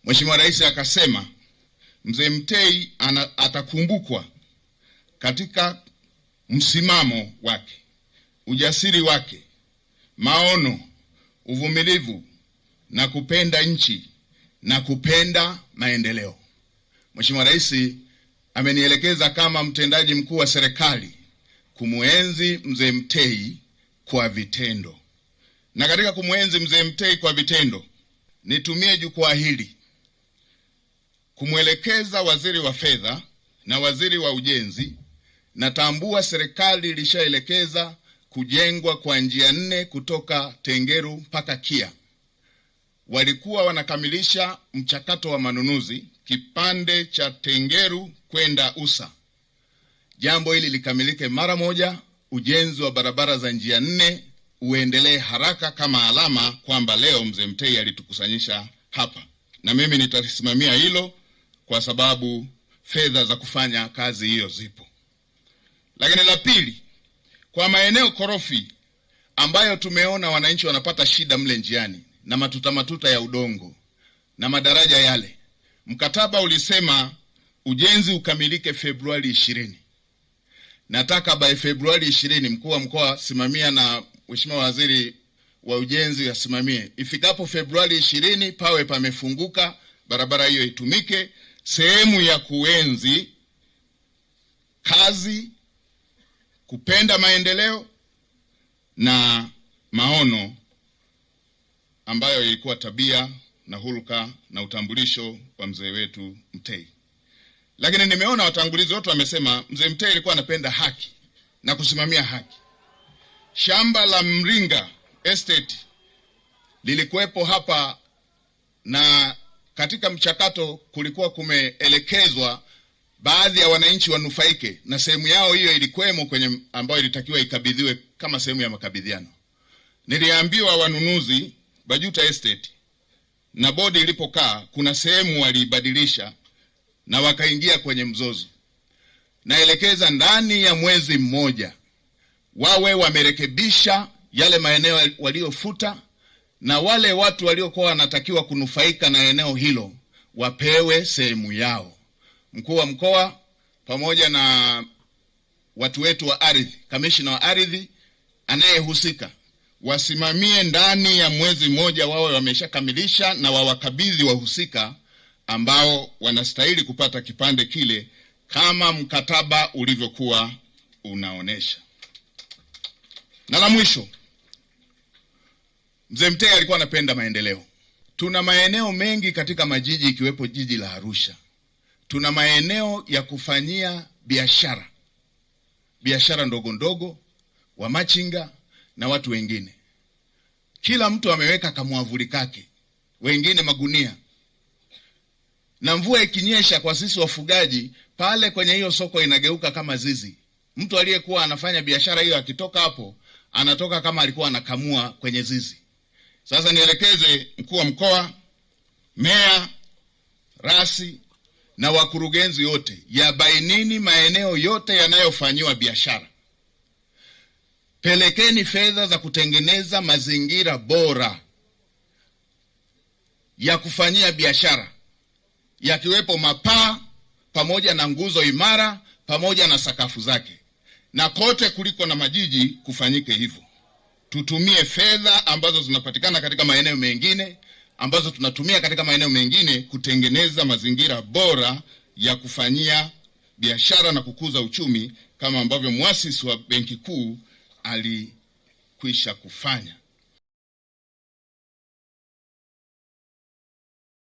Mheshimiwa Rais akasema Mzee Mtei atakumbukwa katika msimamo wake, ujasiri wake, maono, uvumilivu na kupenda nchi na kupenda maendeleo. Mheshimiwa Rais amenielekeza kama mtendaji mkuu wa serikali kumuenzi Mzee Mtei kwa vitendo. Na katika kumuenzi Mzee Mtei kwa vitendo, nitumie jukwaa hili kumwelekeza Waziri wa Fedha na Waziri wa Ujenzi. Natambua serikali ilishaelekeza kujengwa kwa njia 4 kutoka Tengeru mpaka Kia. Walikuwa wanakamilisha mchakato wa manunuzi kipande cha Tengeru kwenda Usa. Jambo hili likamilike mara moja, ujenzi wa barabara za njia 4 uendelee haraka, kama alama kwamba leo Mzee Mtei alitukusanyisha hapa. Na mimi nitasimamia hilo kwa sababu fedha za kufanya kazi hiyo zipo. Lakini la pili, kwa maeneo korofi ambayo tumeona wananchi wanapata shida mle njiani na matuta ya udongo na madaraja yale, mkataba ulisema ujenzi ukamilike Februari 20. Nataka by Februari 20 mkuu wa mkoa simamia na Mheshimiwa Waziri wa Ujenzi asimamie. Ifikapo Februari 20 pawe pamefunguka, barabara hiyo itumike, sehemu ya kuenzi kazi, kupenda maendeleo na maono ambayo ilikuwa tabia na hulka na utambulisho wa mzee wetu Mtei. Lakini nimeona watangulizi wote wamesema Mzee Mtei alikuwa anapenda haki na kusimamia haki. Shamba la Mringa Estate lilikuwepo hapa, na katika mchakato kulikuwa kumeelekezwa baadhi ya wananchi wanufaike, na sehemu yao hiyo ilikuwemo kwenye ambayo ilitakiwa ikabidhiwe kama sehemu ya makabidhiano. Niliambiwa wanunuzi Bajuta Estate na bodi ilipokaa kuna sehemu walibadilisha na wakaingia kwenye mzozo. Naelekeza ndani ya mwezi mmoja wawe wamerekebisha yale maeneo waliofuta, na wale watu waliokuwa wanatakiwa kunufaika na eneo hilo wapewe sehemu yao. Mkuu wa mkoa pamoja na watu wetu wa ardhi, kamishna wa ardhi anayehusika, wasimamie ndani ya mwezi mmoja wawe wameshakamilisha na wawakabidhi wahusika ambao wanastahili kupata kipande kile kama mkataba ulivyokuwa unaonesha. Na la mwisho, Mzee Mtei alikuwa anapenda maendeleo. Tuna maeneo mengi katika majiji ikiwepo jiji la Arusha. Tuna maeneo ya kufanyia biashara ndogo ndogo, wa machinga na watu wengine. Kila mtu ameweka kamwavuli kake, wengine magunia. Na mvua ikinyesha kwa sisi wafugaji, pale kwenye hiyo soko inageuka kama zizi. Mtu aliyekuwa anafanya biashara hiyo akitoka hapo, anatoka kama alikuwa anakamua kwenye zizi. Sasa nielekeze mkuu wa mkoa, meya, rasi na wakurugenzi wote, yabainini maeneo yote yanayofanywa biashara. Pelekeni fedha za kutengeneza mazingira bora ya kufanyia biashara, yakiwepo mapaa pamoja na nguzo imara pamoja na sakafu zake. Na kote kuliko na majiji kufanyike hivyo. Tutumie fedha ambazo zinapatikana katika maeneo mengine, ambazo tunatumia katika maeneo mengine kutengeneza mazingira bora ya kufanyia biashara na kukuza uchumi, kama ambavyo muasisi wa Benki Kuu alikwisha kufanya.